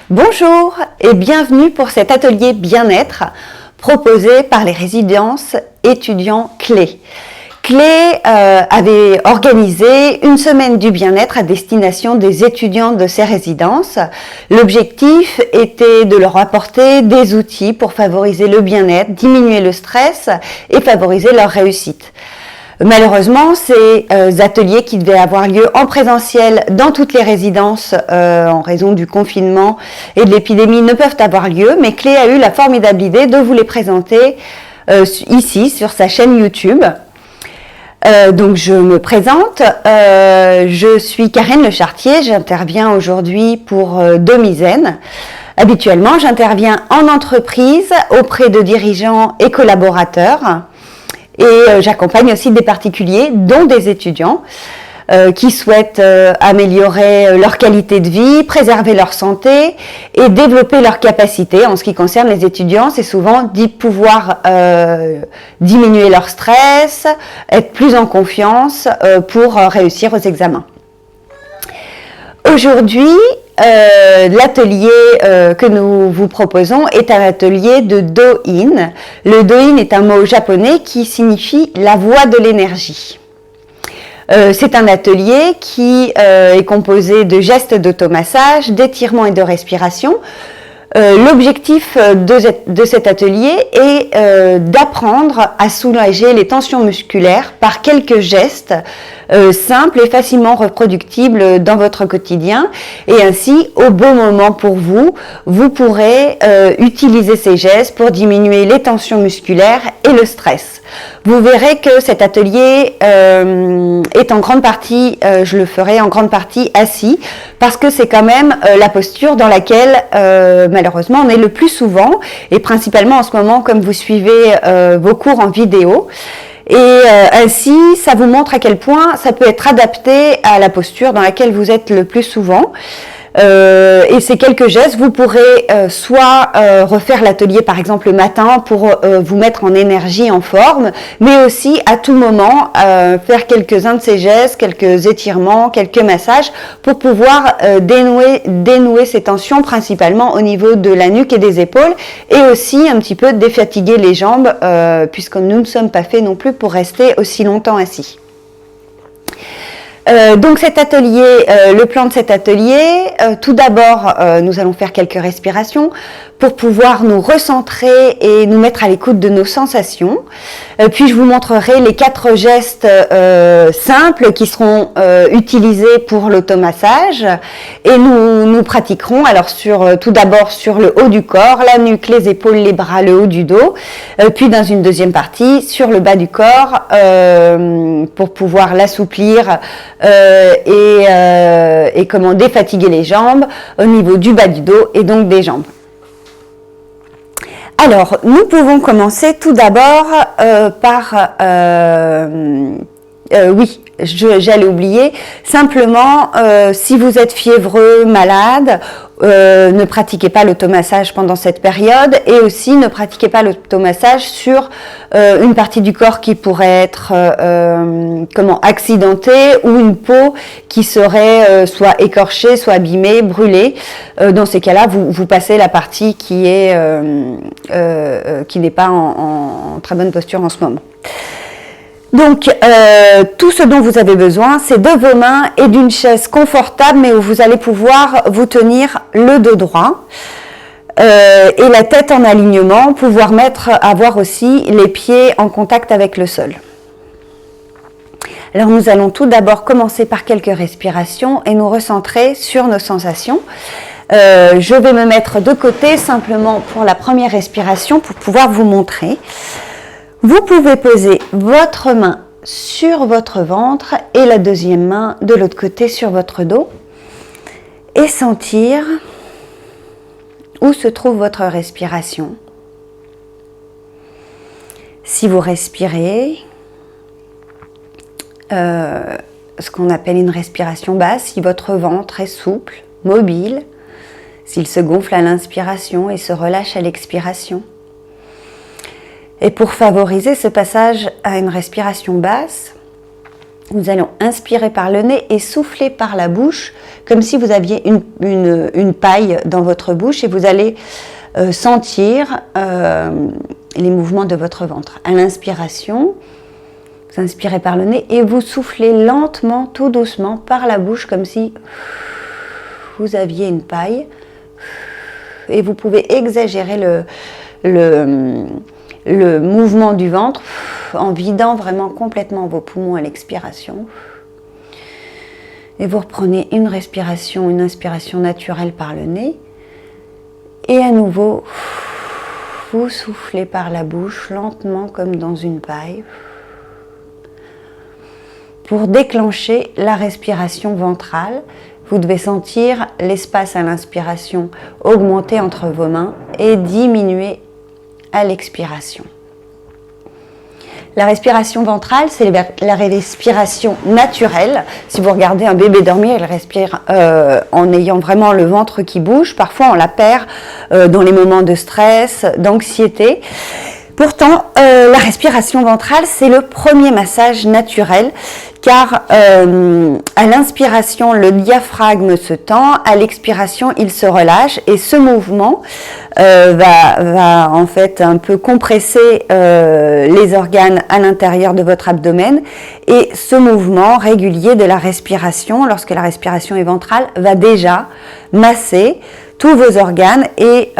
Bonjour et bienvenue pour cet atelier bien-être proposé par les résidences étudiants Clé. Clé avait organisé une semaine du bien-être à destination des étudiants de ces résidences. L'objectif était de leur apporter des outils pour favoriser le bien-être, diminuer le stress et favoriser leur réussite. Malheureusement, ces ateliers qui devaient avoir lieu en présentiel dans toutes les résidences en raison du confinement et de l'épidémie ne peuvent avoir lieu, mais Clé a eu la formidable idée de vous les présenter ici sur sa chaîne YouTube. Donc je me présente, je suis Karen Le Chartier, j'interviens aujourd'hui pour Demizen. Habituellement, j'interviens en entreprise auprès de dirigeants et collaborateurs. Et j'accompagne aussi des particuliers, dont des étudiants, qui souhaitent améliorer leur qualité de vie, préserver leur santé et développer leurs capacités. En ce qui concerne les étudiants, c'est souvent d'y pouvoir diminuer leur stress, être plus en confiance pour réussir aux examens. Aujourd'hui, l'atelier que nous vous proposons est un atelier de Do-In. Le Do-In est un mot japonais qui signifie la voie de l'énergie. C'est un atelier qui est composé de gestes d'automassage, d'étirement et de respiration. L'objectif de cet atelier est d'apprendre à soulager les tensions musculaires par quelques gestes simples et facilement reproductibles dans votre quotidien. Et ainsi, au bon moment pour vous, vous pourrez utiliser ces gestes pour diminuer les tensions musculaires et le stress. Vous verrez que cet atelier est en grande partie, je le ferai en grande partie assis, parce que c'est quand même la posture dans laquelle malheureusement on est le plus souvent, et principalement en ce moment comme vous suivez vos cours en vidéo. Et ainsi, ça vous montre à quel point ça peut être adapté à la posture dans laquelle vous êtes le plus souvent. Et ces quelques gestes, vous pourrez soit refaire l'atelier par exemple le matin pour vous mettre en énergie, en forme, mais aussi à tout moment faire quelques-uns de ces gestes, quelques étirements, quelques massages pour pouvoir dénouer ces tensions principalement au niveau de la nuque et des épaules et aussi un petit peu défatiguer les jambes puisque nous ne sommes pas faits non plus pour rester aussi longtemps assis. Donc cet atelier, le plan de cet atelier, tout d'abord nous allons faire quelques respirations pour pouvoir nous recentrer et nous mettre à l'écoute de nos sensations. Puis je vous montrerai les 4 gestes simples qui seront utilisés pour l'automassage et nous pratiquerons alors tout d'abord sur le haut du corps, la nuque, les épaules, les bras, le haut du dos, puis dans une deuxième partie sur le bas du corps pour pouvoir l'assouplir et comment défatiguer les jambes au niveau du bas du dos et donc des jambes. Alors, nous pouvons commencer tout d'abord par... oui, j'allais oublier. Simplement, si vous êtes fiévreux, malade, ne pratiquez pas l'automassage pendant cette période et aussi ne pratiquez pas l'automassage sur une partie du corps qui pourrait être accidentée ou une peau qui serait soit écorchée, soit abîmée, brûlée. Dans ces cas-là, vous passez la partie qui n'est pas en très bonne posture en ce moment. Donc, tout ce dont vous avez besoin, c'est de vos mains et d'une chaise confortable, mais où vous allez pouvoir vous tenir le dos droit et la tête en alignement, pouvoir avoir aussi les pieds en contact avec le sol. Alors, nous allons tout d'abord commencer par quelques respirations et nous recentrer sur nos sensations. Je vais me mettre de côté simplement pour la première respiration pour pouvoir vous montrer. Vous pouvez poser votre main sur votre ventre et la deuxième main de l'autre côté sur votre dos et sentir où se trouve votre respiration. Si vous respirez, ce qu'on appelle une respiration basse, si votre ventre est souple, mobile, s'il se gonfle à l'inspiration et se relâche à l'expiration. Et pour favoriser ce passage à une respiration basse, Nous allons inspirer par le nez et souffler par la bouche, comme si vous aviez une paille dans votre bouche, et vous allez sentir les mouvements de votre ventre. À l'inspiration, vous inspirez par le nez et vous soufflez lentement, tout doucement, par la bouche, comme si vous aviez une paille. Et vous pouvez exagérer le mouvement du ventre en vidant vraiment complètement vos poumons à l'expiration. Et vous reprenez une inspiration naturelle par le nez. Et à nouveau, vous soufflez par la bouche lentement comme dans une paille pour déclencher la respiration ventrale. Vous devez sentir l'espace à l'inspiration augmenter entre vos mains et diminuer à l'expiration. La respiration ventrale, c'est la respiration naturelle. Si vous regardez un bébé dormir, il respire en ayant vraiment le ventre qui bouge. Parfois, on la perd dans les moments de stress, d'anxiété. Pourtant, la respiration ventrale, c'est le premier massage naturel, car à l'inspiration, le diaphragme se tend, à l'expiration, il se relâche, et ce mouvement va en fait un peu compresser les organes à l'intérieur de votre abdomen, et ce mouvement régulier de la respiration, lorsque la respiration est ventrale, va déjà masser tous vos organes et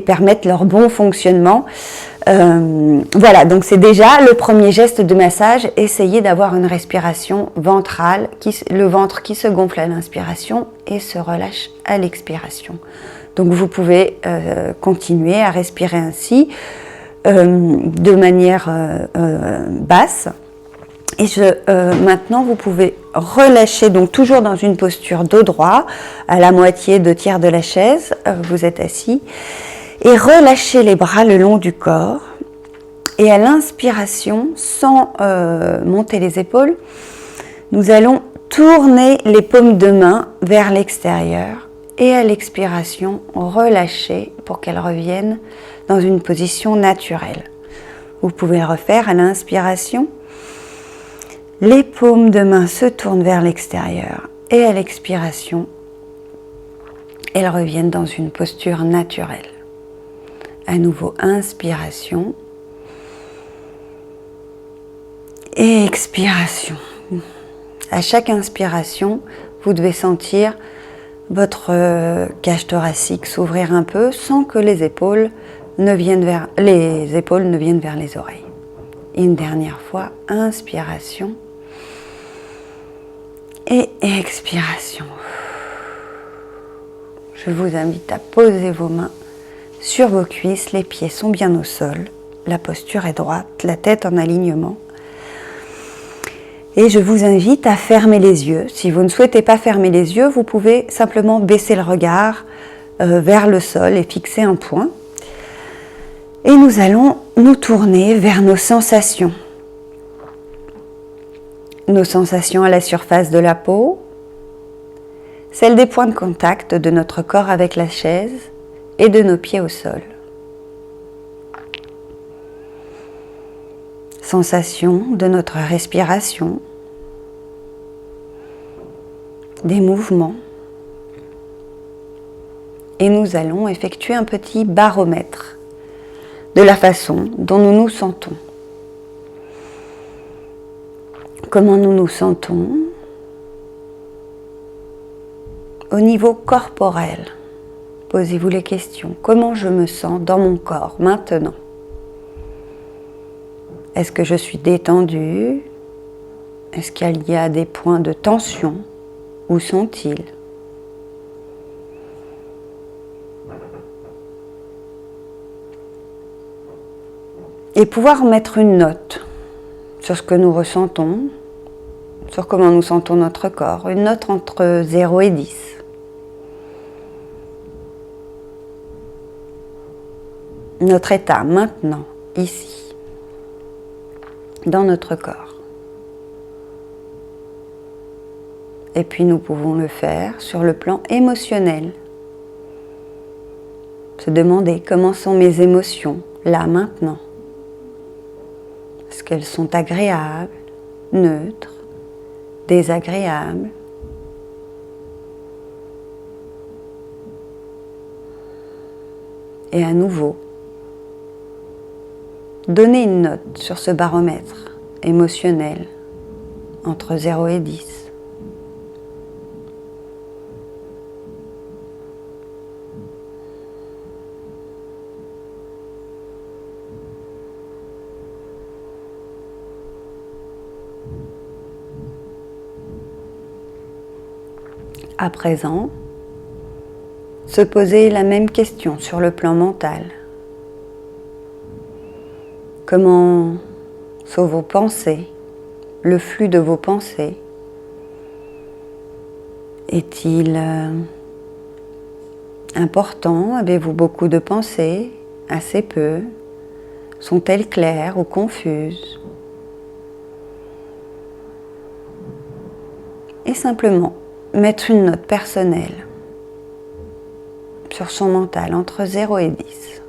permettre leur bon fonctionnement. Voilà, donc c'est déjà le premier geste de massage. Essayez d'avoir une respiration ventrale, le ventre qui se gonfle à l'inspiration et se relâche à l'expiration. Donc vous pouvez continuer à respirer ainsi de manière basse. Et maintenant, vous pouvez relâcher, donc toujours dans une posture dos droit, à la moitié, 2/3 de la chaise, vous êtes assis, et relâchez les bras le long du corps. Et à l'inspiration, sans monter les épaules, nous allons tourner les paumes de main vers l'extérieur. Et à l'expiration, relâcher pour qu'elles reviennent dans une position naturelle. Vous pouvez le refaire à l'inspiration. Les paumes de main se tournent vers l'extérieur et à l'expiration, elles reviennent dans une posture naturelle. À nouveau, inspiration et expiration. À chaque inspiration, vous devez sentir votre cage thoracique s'ouvrir un peu sans que les épaules ne viennent vers les oreilles. Une dernière fois, inspiration. Et expiration. Je vous invite à poser vos mains sur vos cuisses, les pieds sont bien au sol, la posture est droite, la tête en alignement. Et je vous invite à fermer les yeux. Si vous ne souhaitez pas fermer les yeux, vous pouvez simplement baisser le regard vers le sol et fixer un point. Et nous allons nous tourner vers nos sensations. Nos sensations à la surface de la peau, celles des points de contact de notre corps avec la chaise et de nos pieds au sol. Sensations de notre respiration, des mouvements. Et nous allons effectuer un petit baromètre de la façon dont nous nous sentons. Comment nous nous sentons au niveau corporel. Posez-vous les questions. Comment je me sens dans mon corps maintenant? Est-ce que je suis détendue? Est-ce qu'il y a des points de tension? Où sont-ils? Et pouvoir mettre une note sur ce que nous ressentons, sur comment nous sentons notre corps, une note entre 0 et 10. Notre état maintenant, ici, dans notre corps. Et puis nous pouvons le faire sur le plan émotionnel. Se demander comment sont mes émotions, là, maintenant. Est-ce qu'elles sont agréables, neutres? désagréable. Et à nouveau, donnez une note sur ce baromètre émotionnel entre 0 et 10. À présent, se poser la même question sur le plan mental. Comment sont vos pensées, le flux de vos pensées? Est-il important? Avez-vous beaucoup de pensées? Assez peu? Sont-elles claires ou confuses? Et simplement mettre une note personnelle sur son mental entre 0 et 10.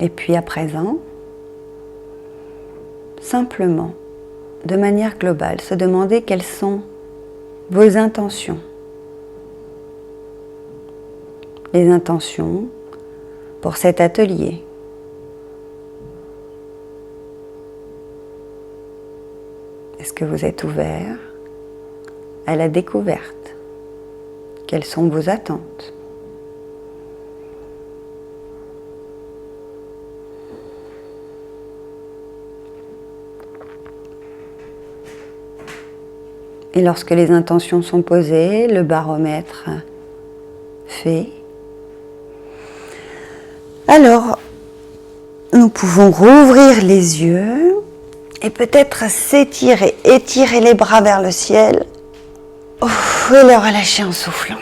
Et puis à présent, simplement, de manière globale, se demander quelles sont vos intentions. Les intentions pour cet atelier. Est-ce que vous êtes ouvert à la découverte? Quelles sont vos attentes? Et lorsque les intentions sont posées, le baromètre fait. Alors, nous pouvons rouvrir les yeux et peut-être s'étirer, étirer les bras vers le ciel et les relâcher en soufflant.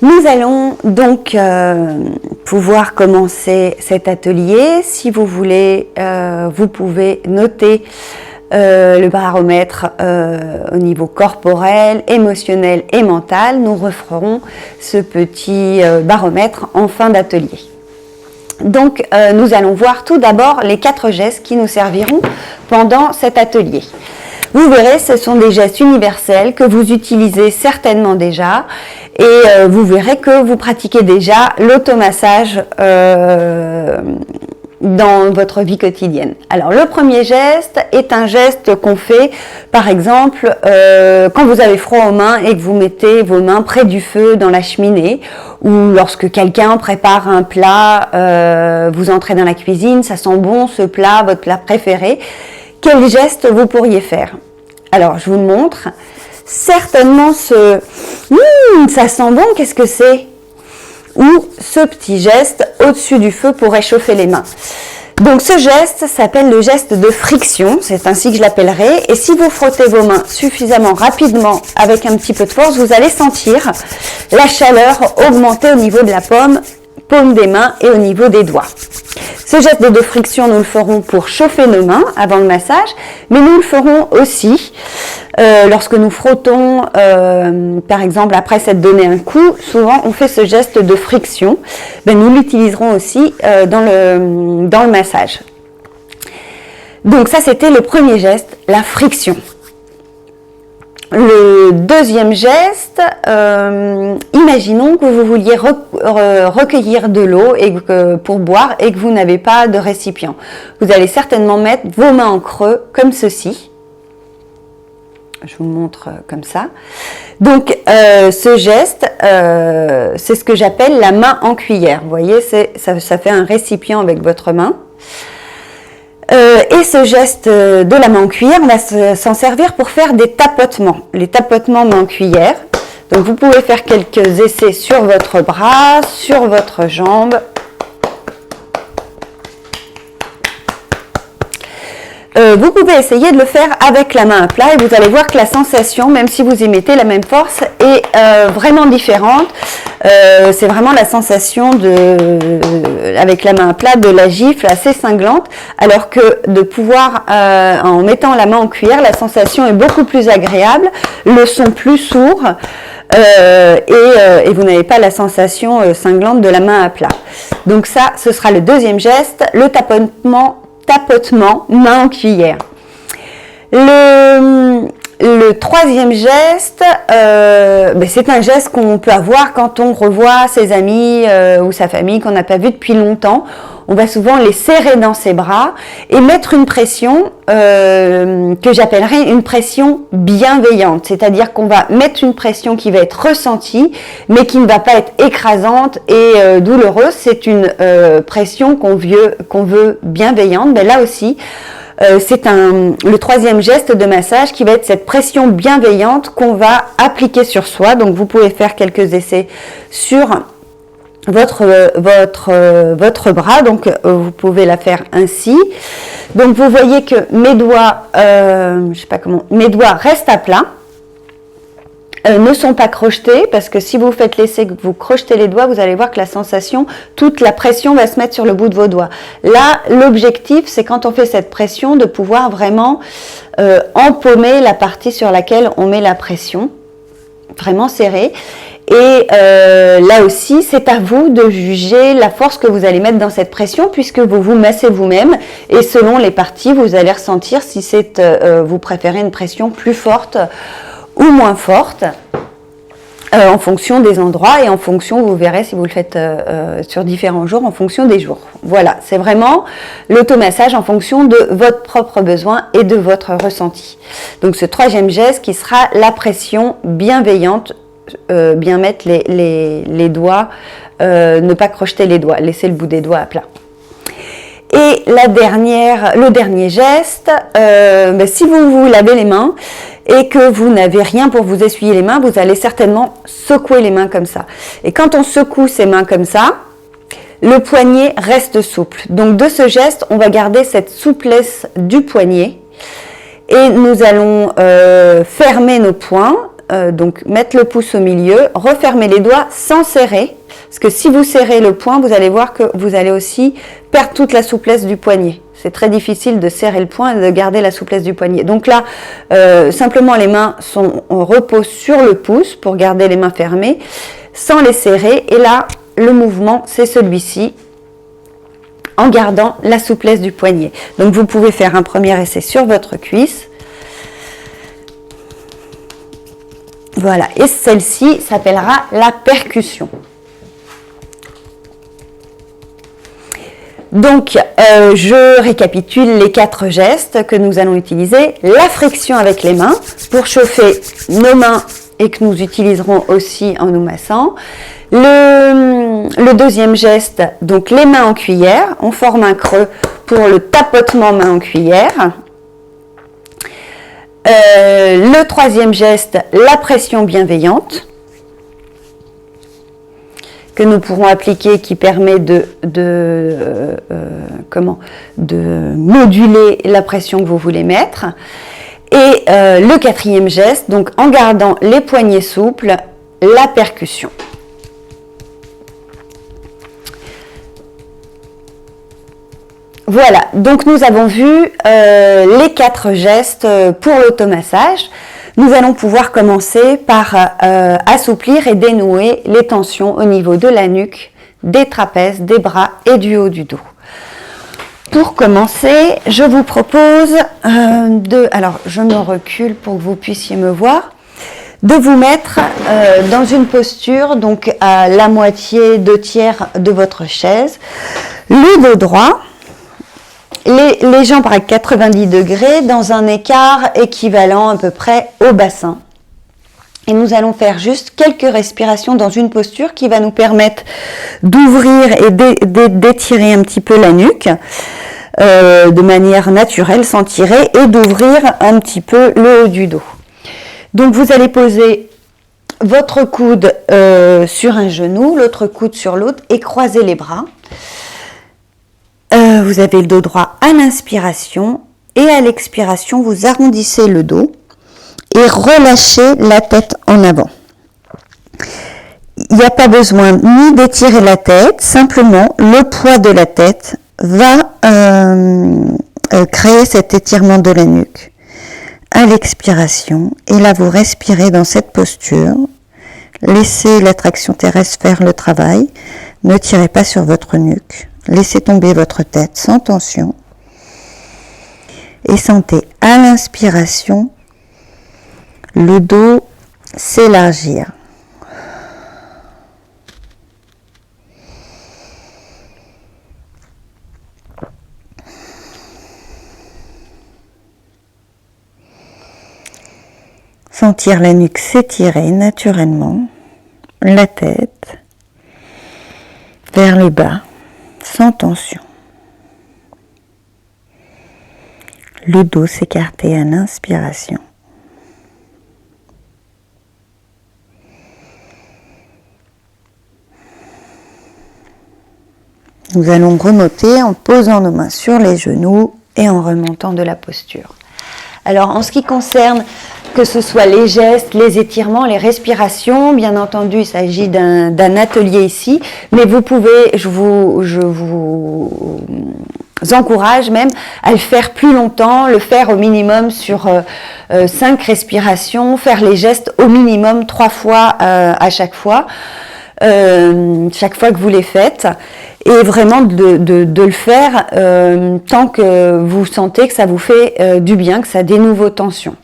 Nous allons donc pouvoir commencer cet atelier. Si vous voulez, vous pouvez noter le baromètre au niveau corporel, émotionnel et mental. Nous referons ce petit baromètre en fin d'atelier. Donc, nous allons voir tout d'abord les 4 gestes qui nous serviront pendant cet atelier. Vous verrez, ce sont des gestes universels que vous utilisez certainement déjà et vous verrez que vous pratiquez déjà l'automassage dans votre vie quotidienne. Alors, le premier geste est un geste qu'on fait, par exemple, quand vous avez froid aux mains et que vous mettez vos mains près du feu dans la cheminée, ou lorsque quelqu'un prépare un plat, vous entrez dans la cuisine, ça sent bon ce plat, votre plat préféré. Quel geste vous pourriez faire? Alors, je vous le montre. Certainement ce « ça sent bon, qu'est-ce que c'est ?» ou ce petit geste au-dessus du feu pour réchauffer les mains. Donc ce geste s'appelle le geste de friction, c'est ainsi que je l'appellerai, et si vous frottez vos mains suffisamment rapidement avec un petit peu de force, vous allez sentir la chaleur augmenter au niveau de la paume des mains et au niveau des doigts. Ce geste de friction, nous le ferons pour chauffer nos mains avant le massage, mais nous le ferons aussi lorsque nous frottons, par exemple, après s'être donné un coup, souvent on fait ce geste de friction. Nous l'utiliserons aussi dans le massage. Donc ça, c'était le premier geste, la friction. Le deuxième geste, imaginons que vous vouliez recueillir de l'eau pour boire et que vous n'avez pas de récipient. Vous allez certainement mettre vos mains en creux comme ceci. Je vous le montre comme ça. Donc ce geste, c'est ce que j'appelle la main en cuillère. Vous voyez, ça fait un récipient avec votre main. Et ce geste de la main en cuillère, on va s'en servir pour faire des tapotements. Les tapotements main en cuillère. Donc vous pouvez faire quelques essais sur votre bras, sur votre jambe. Vous pouvez essayer de le faire avec la main à plat et vous allez voir que la sensation, même si vous y mettez la même force, est vraiment différente. C'est vraiment la sensation avec la main à plat de la gifle assez cinglante, alors que de pouvoir, en mettant la main en cuillère, la sensation est beaucoup plus agréable, le son plus sourd, et vous n'avez pas la sensation cinglante de la main à plat. Donc ça, ce sera le deuxième geste, le tapotement main en cuillère. Le troisième geste, c'est un geste qu'on peut avoir quand on revoit ses amis ou sa famille qu'on n'a pas vu depuis longtemps. On va souvent les serrer dans ses bras et mettre une pression que j'appellerais une pression bienveillante. C'est-à-dire qu'on va mettre une pression qui va être ressentie, mais qui ne va pas être écrasante et douloureuse. C'est une pression qu'on veut bienveillante. Mais là aussi, c'est le troisième geste de massage qui va être cette pression bienveillante qu'on va appliquer sur soi. Donc vous pouvez faire quelques essais sur votre bras. Donc vous pouvez la faire ainsi. Donc vous voyez que mes doigts, mes doigts restent à plat. Ne sont pas crochetés, parce que si vous faites l'essai, que vous crochetez les doigts, vous allez voir que la sensation, toute la pression va se mettre sur le bout de vos doigts. Là, l'objectif, c'est quand on fait cette pression, de pouvoir vraiment empaumer la partie sur laquelle on met la pression, vraiment serrée. Et là aussi, c'est à vous de juger la force que vous allez mettre dans cette pression, puisque vous vous massez vous-même, et selon les parties, vous allez ressentir si vous préférez une pression plus forte ou moins forte, en fonction des endroits et en fonction, vous verrez si vous le faites sur différents jours, en fonction des jours. Voilà, c'est vraiment l'automassage en fonction de votre propre besoin et de votre ressenti. Donc ce troisième geste qui sera la pression bienveillante, bien mettre les doigts, ne pas crocheter les doigts, laisser le bout des doigts à plat. Et le dernier geste, si vous vous lavez les mains et que vous n'avez rien pour vous essuyer les mains, vous allez certainement secouer les mains comme ça. Et quand on secoue ses mains comme ça, le poignet reste souple. Donc de ce geste, on va garder cette souplesse du poignet et nous allons fermer nos poings, donc mettre le pouce au milieu, refermer les doigts sans serrer. Parce que si vous serrez le poing, vous allez voir que vous allez aussi perdre toute la souplesse du poignet. C'est très difficile de serrer le poing et de garder la souplesse du poignet. Donc là, simplement les mains reposent sur le pouce pour garder les mains fermées, sans les serrer. Et là, le mouvement, c'est celui-ci, en gardant la souplesse du poignet. Donc vous pouvez faire un premier essai sur votre cuisse. Voilà, et celle-ci s'appellera la percussion. Donc, je récapitule les 4 gestes que nous allons utiliser. La friction avec les mains pour chauffer nos mains et que nous utiliserons aussi en nous massant. Le deuxième geste, donc les mains en cuillère. On forme un creux pour le tapotement main en cuillère. Le troisième geste, la pression bienveillante, que nous pourrons appliquer, qui permet de moduler la pression que vous voulez mettre. Et le quatrième geste, donc en gardant les poignets souples, la percussion. Voilà, donc nous avons vu les 4 gestes pour l'automassage. Nous allons pouvoir commencer par assouplir et dénouer les tensions au niveau de la nuque, des trapèzes, des bras et du haut du dos. Pour commencer, je vous propose alors je me recule pour que vous puissiez me voir, de vous mettre dans une posture, donc à la moitié, 2/3 de votre chaise, le dos droit, les jambes à 90 degrés dans un écart équivalent à peu près au bassin. Et nous allons faire juste quelques respirations dans une posture qui va nous permettre d'ouvrir et d'étirer un petit peu la nuque de manière naturelle, sans tirer, et d'ouvrir un petit peu le haut du dos. Donc vous allez poser votre coude sur un genou, l'autre coude sur l'autre et croiser les bras. Vous avez le dos droit à l'inspiration et à l'expiration, vous arrondissez le dos et relâchez la tête en avant. il n'y a pas besoin ni d'étirer la tête, simplement le poids de la tête va créer cet étirement de la nuque. À l'expiration, et là vous respirez dans cette posture, laissez l'attraction terrestre faire le travail, ne tirez pas sur votre nuque, laissez tomber votre tête sans tension et sentez à l'inspiration le dos s'élargir. Sentir la nuque s'étirer naturellement, la tête vers le bas, sans tension. Le dos s'écarter à l'inspiration. Nous allons remonter en posant nos mains sur les genoux et en remontant de la posture. Alors en ce qui concerne que ce soit les gestes, les étirements, les respirations, bien entendu il s'agit d'un atelier ici, mais vous pouvez, je vous encourage même à le faire plus longtemps, le faire au minimum sur 5 respirations, faire les gestes au minimum 3 fois à chaque fois que vous les faites. Et vraiment de le faire tant que vous sentez que ça vous fait du bien, que ça dénoue vos tensions.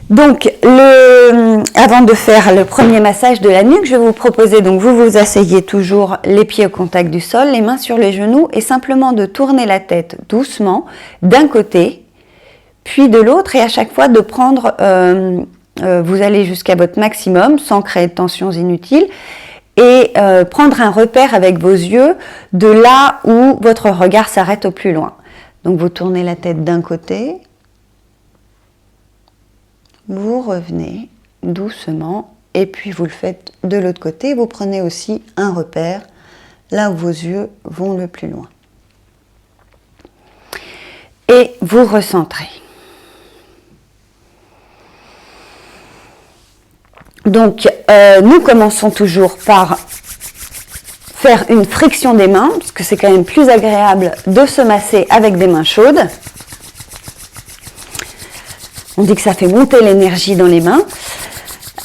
Donc, avant de faire le premier massage de la nuque, je vais vous proposer, donc vous vous asseyez toujours les pieds au contact du sol, les mains sur les genoux et simplement de tourner la tête doucement d'un côté, puis de l'autre et à chaque fois de prendre, vous allez jusqu'à votre maximum sans créer de tensions inutiles et prendre un repère avec vos yeux de là où votre regard s'arrête au plus loin. Donc vous tournez la tête d'un côté, vous revenez doucement et puis vous le faites de l'autre côté. Vous prenez aussi un repère là où vos yeux vont le plus loin. Et vous recentrez. Donc, nous commençons toujours par faire une friction des mains, parce que c'est quand même plus agréable de se masser avec des mains chaudes. On dit que ça fait monter l'énergie dans les mains.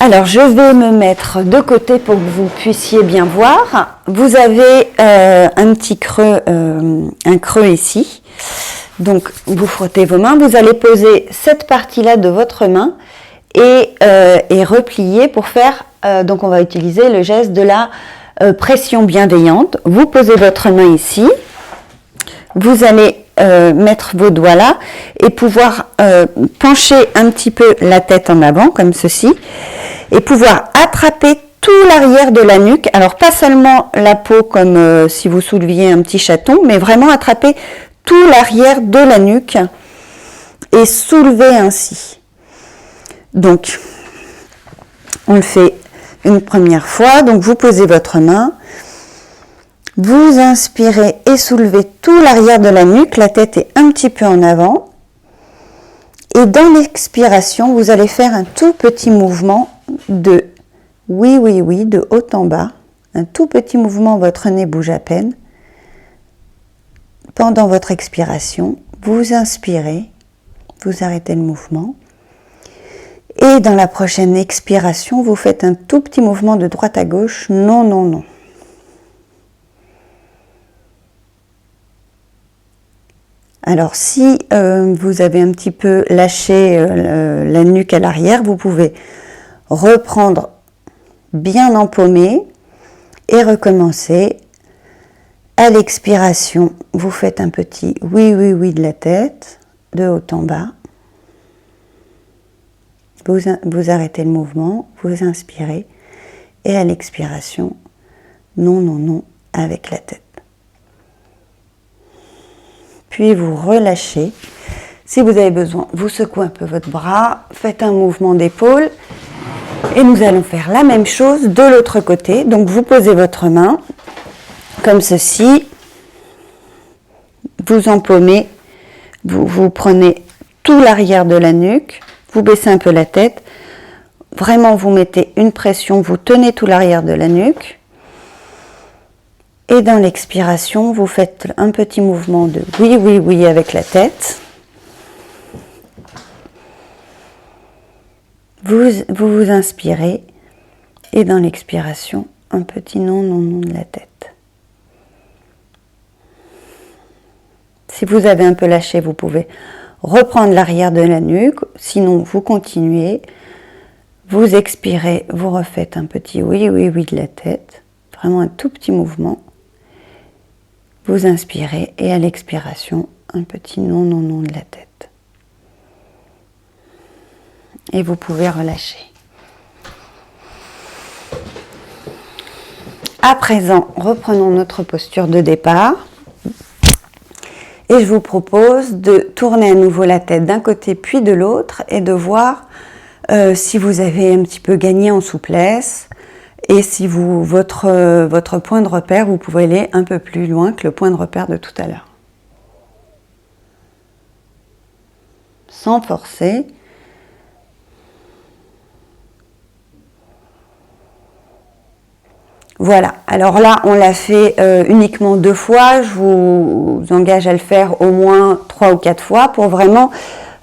Alors, je vais me mettre de côté pour que vous puissiez bien voir. Vous avez un petit creux, un creux ici. Donc, vous frottez vos mains. Vous allez poser cette partie-là de votre main et replier pour faire, donc on va utiliser le geste de la pression bienveillante. Vous posez votre main ici, vous allez mettre vos doigts là et pouvoir pencher un petit peu la tête en avant comme ceci et pouvoir attraper tout l'arrière de la nuque, alors pas seulement la peau comme si vous souleviez un petit chaton, mais vraiment attraper tout l'arrière de la nuque et soulever ainsi. Donc, on le fait une première fois. Donc, vous posez votre main, vous inspirez et soulevez tout l'arrière de la nuque, la tête est un petit peu en avant. Et dans l'expiration, vous allez faire un tout petit mouvement de oui, oui, oui, de haut en bas. Un tout petit mouvement, votre nez bouge à peine. Pendant votre expiration, vous inspirez, vous arrêtez le mouvement. Et dans la prochaine expiration, vous faites un tout petit mouvement de droite à gauche. Non, non, non. Alors, si vous avez un petit peu lâché la nuque à l'arrière, vous pouvez reprendre bien empaumé et recommencer. À l'expiration, vous faites un petit oui, oui, oui de la tête, de haut en bas. Vous arrêtez le mouvement, vous inspirez et à l'expiration, non, non, non avec la tête. Puis vous relâchez. Si vous avez besoin, vous secouez un peu votre bras, faites un mouvement d'épaule et nous allons faire la même chose de l'autre côté. Donc vous posez votre main comme ceci, vous empaumez, vous prenez tout l'arrière de la nuque, vous baissez un peu la tête, vraiment vous mettez une pression, vous tenez tout l'arrière de la nuque. Et dans l'expiration, vous faites un petit mouvement de oui, oui, oui avec la tête. Vous inspirez et dans l'expiration, un petit non, non, non de la tête. Si vous avez un peu lâché, vous pouvez reprendre l'arrière de la nuque, sinon vous continuez, vous expirez, vous refaites un petit oui, oui, oui de la tête, vraiment un tout petit mouvement. Vous inspirez et à l'expiration, un petit non, non, non de la tête. Et vous pouvez relâcher. À présent, reprenons notre posture de départ. Et je vous propose de tourner à nouveau la tête d'un côté puis de l'autre et de voir si vous avez un petit peu gagné en souplesse et si votre point de repère, vous pouvez aller un peu plus loin que le point de repère de tout à l'heure. Sans forcer. Voilà, alors là on l'a fait uniquement 2 fois, je vous engage à le faire au moins 3 ou 4 fois pour vraiment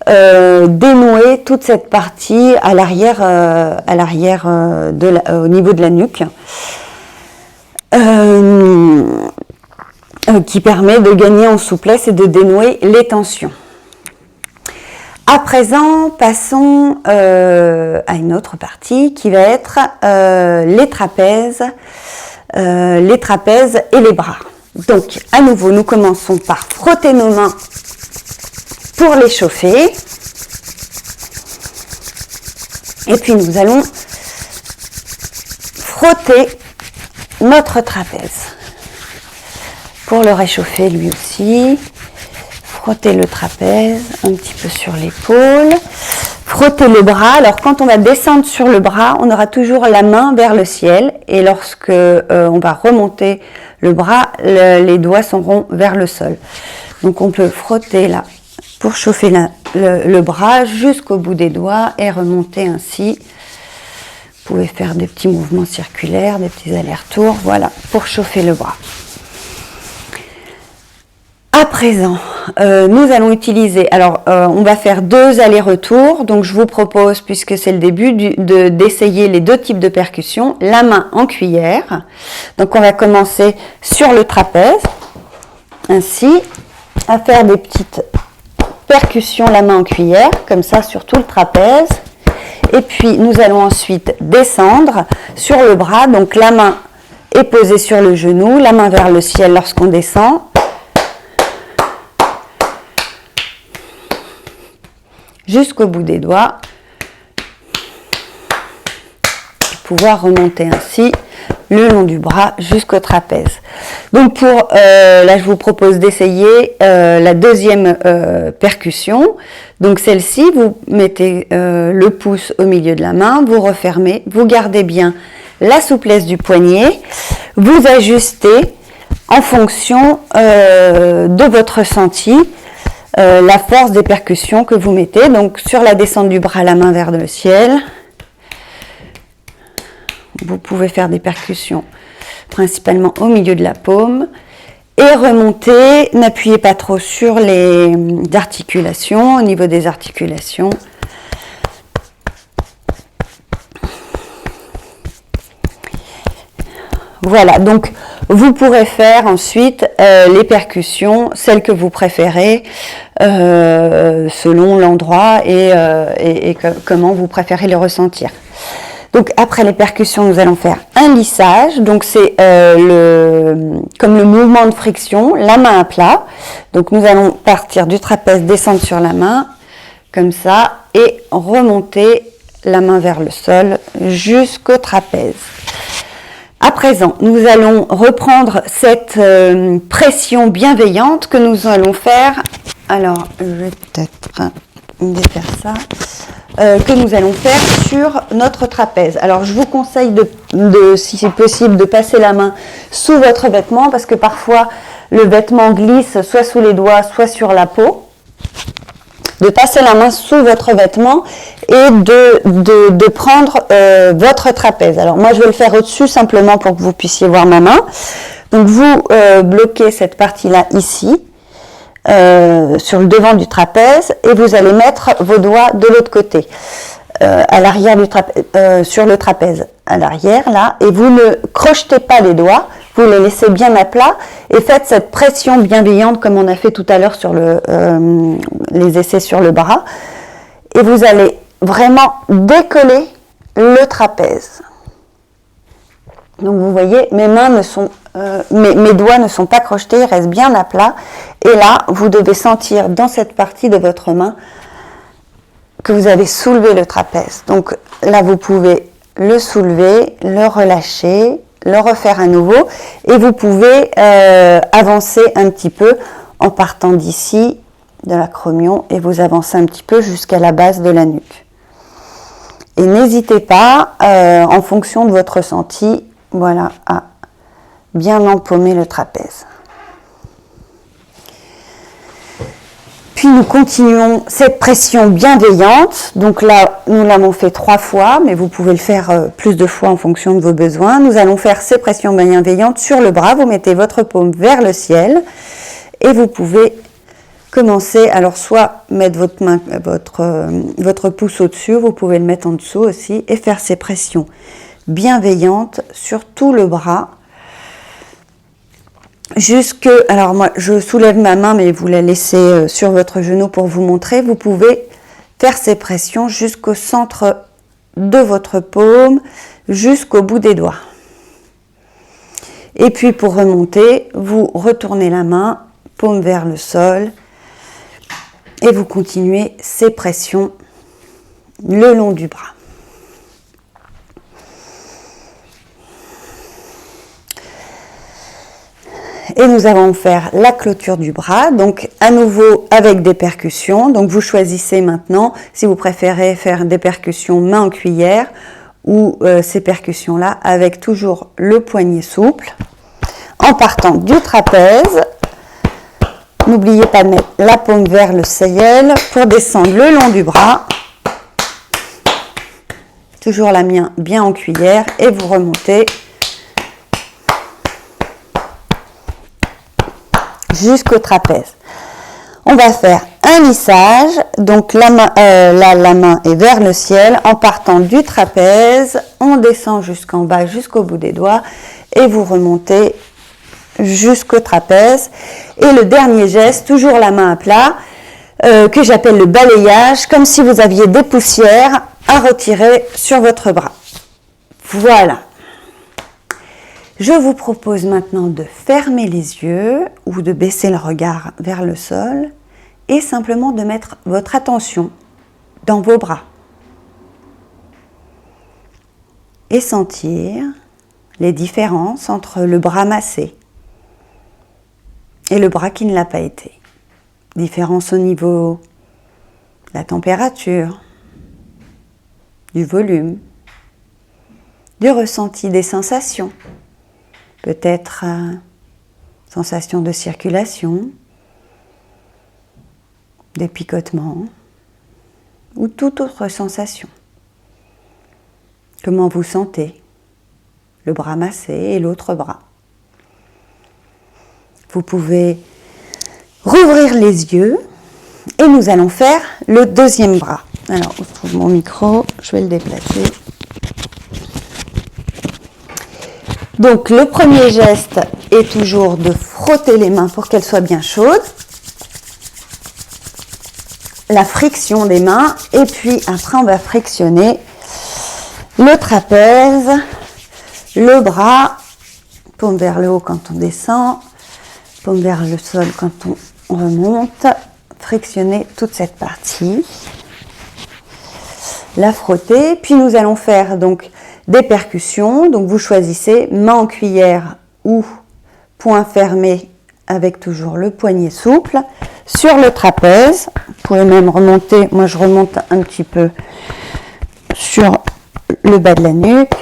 dénouer toute cette partie à l'arrière, au niveau de la nuque, qui permet de gagner en souplesse et de dénouer les tensions. À présent, passons à une autre partie qui va être les trapèzes et les bras. Donc, à nouveau, nous commençons par frotter nos mains pour les chauffer. Et puis, nous allons frotter notre trapèze pour le réchauffer lui aussi. Frotter le trapèze, un petit peu sur l'épaule. Frotter le bras. Alors, quand on va descendre sur le bras, on aura toujours la main vers le ciel. Et lorsque on va remonter le bras, les doigts seront vers le sol. Donc, on peut frotter là pour chauffer le bras jusqu'au bout des doigts et remonter ainsi. Vous pouvez faire des petits mouvements circulaires, des petits allers-retours. Voilà, pour chauffer le bras. À présent, nous allons utiliser, on va faire 2 allers-retours, donc je vous propose, puisque c'est le début, d'essayer les 2 types de percussions, la main en cuillère, donc on va commencer sur le trapèze, ainsi, à faire des petites percussions, la main en cuillère, comme ça sur tout le trapèze, et puis nous allons ensuite descendre sur le bras, donc la main est posée sur le genou, la main vers le ciel lorsqu'on descend, jusqu'au bout des doigts, pour pouvoir remonter ainsi le long du bras jusqu'au trapèze. Donc là je vous propose d'essayer la deuxième percussion. Donc celle-ci, vous mettez le pouce au milieu de la main, vous refermez, vous gardez bien la souplesse du poignet, vous ajustez en fonction de votre ressenti. La force des percussions que vous mettez. Donc sur la descente du bras, la main vers le ciel. Vous pouvez faire des percussions principalement au milieu de la paume. Et remonter, n'appuyez pas trop sur les articulations, au niveau des articulations. Voilà, donc vous pourrez faire ensuite les percussions, celles que vous préférez, selon l'endroit et comment vous préférez les ressentir. Donc après les percussions, nous allons faire un lissage. Donc c'est comme le mouvement de friction, la main à plat. Donc nous allons partir du trapèze, descendre sur la main, comme ça, et remonter la main vers le sol jusqu'au trapèze. À présent, nous allons reprendre cette pression bienveillante que nous allons faire. Alors, je vais peut-être défaire ça. Que nous allons faire sur notre trapèze. Alors, je vous conseille si c'est possible, de passer la main sous votre vêtement parce que parfois le vêtement glisse soit sous les doigts, soit sur la peau. de passer la main sous votre vêtement et de prendre votre trapèze. Alors moi je vais le faire au-dessus simplement pour que vous puissiez voir ma main. Donc vous bloquez cette partie-là ici, sur le devant du trapèze, et vous allez mettre vos doigts de l'autre côté, à l'arrière du sur le trapèze, à l'arrière là, et vous ne crochetez pas les doigts, vous les laissez bien à plat et faites cette pression bienveillante comme on a fait tout à l'heure sur les essais sur le bras, et vous allez vraiment décoller le trapèze. Donc vous voyez, mes doigts ne sont pas crochetés, ils restent bien à plat. Et là, vous devez sentir dans cette partie de votre main que vous avez soulevé le trapèze. Donc là, vous pouvez le soulever, le relâcher, le refaire à nouveau. Et vous pouvez avancer un petit peu en partant d'ici, de l'acromion, et vous avancez un petit peu jusqu'à la base de la nuque. Et n'hésitez pas, en fonction de votre ressenti, voilà, à bien empaumer le trapèze. Puis nous continuons cette pression bienveillante. Donc là, nous l'avons fait 3 fois, mais vous pouvez le faire plus de fois en fonction de vos besoins. Nous allons faire ces pressions bienveillantes sur le bras. Vous mettez votre paume vers le ciel et vous pouvez commencer. Alors soit mettre votre pouce au-dessus, vous pouvez le mettre en dessous aussi et faire ces pressions bienveillante sur tout le bras alors moi je soulève ma main mais vous la laissez sur votre genou pour vous montrer. Vous pouvez faire ces pressions jusqu'au centre de votre paume, jusqu'au bout des doigts, et puis pour remonter vous retournez la main, paume vers le sol, et vous continuez ces pressions le long du bras. Et nous allons faire la clôture du bras, donc à nouveau avec des percussions. Donc vous choisissez maintenant si vous préférez faire des percussions main en cuillère ou ces percussions-là avec toujours le poignet souple. En partant du trapèze, n'oubliez pas de mettre la paume vers le ciel pour descendre le long du bras. Toujours la main bien en cuillère et vous remontez jusqu'au trapèze. On va faire un lissage, donc la main est vers le ciel, en partant du trapèze, on descend jusqu'en bas, jusqu'au bout des doigts, et vous remontez jusqu'au trapèze. Et le dernier geste, toujours la main à plat, que j'appelle le balayage, comme si vous aviez des poussières à retirer sur votre bras. Voilà. Je vous propose maintenant de fermer les yeux ou de baisser le regard vers le sol et simplement de mettre votre attention dans vos bras et sentir les différences entre le bras massé et le bras qui ne l'a pas été. Différence au niveau de la température, du volume, du ressenti des sensations. Peut-être sensation de circulation, des picotements ou toute autre sensation. Comment vous sentez le bras massé et l'autre bras. Vous pouvez rouvrir les yeux et nous allons faire le deuxième bras. Alors, où se trouve mon micro? Je vais le déplacer. Donc le premier geste est toujours de frotter les mains pour qu'elles soient bien chaudes. La friction des mains, et puis après on va frictionner le trapèze, le bras, paume vers le haut quand on descend, paume vers le sol quand on remonte, frictionner toute cette partie, la frotter, puis nous allons faire donc des percussions. Donc vous choisissez main en cuillère ou poing fermé avec toujours le poignet souple sur le trapèze. Vous pouvez même remonter, moi je remonte un petit peu sur le bas de la nuque.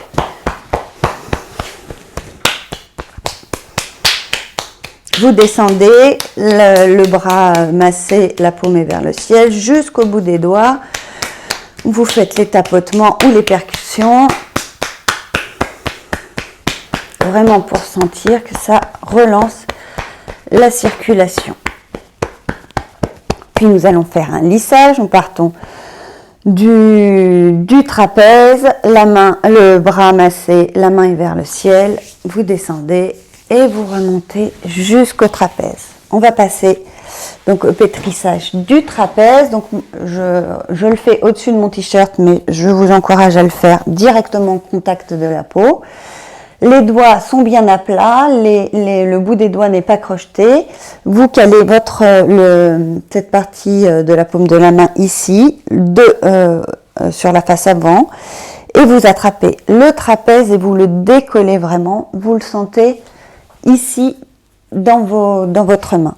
Vous descendez, le bras massé, la paume est vers le ciel, jusqu'au bout des doigts. Vous faites les tapotements ou les percussions. Vraiment pour sentir que ça relance la circulation. Puis nous allons faire un lissage. Nous partons du trapèze, la main, le bras massé, la main est vers le ciel. Vous descendez et vous remontez jusqu'au trapèze. On va passer donc au pétrissage du trapèze. Donc je le fais au-dessus de mon t-shirt, mais je vous encourage à le faire directement au contact de la peau. Les doigts sont bien à plat, le bout des doigts n'est pas crocheté. Vous calez cette partie de la paume de la main ici, sur la face avant, et vous attrapez le trapèze et vous le décollez vraiment. Vous le sentez ici dans votre main.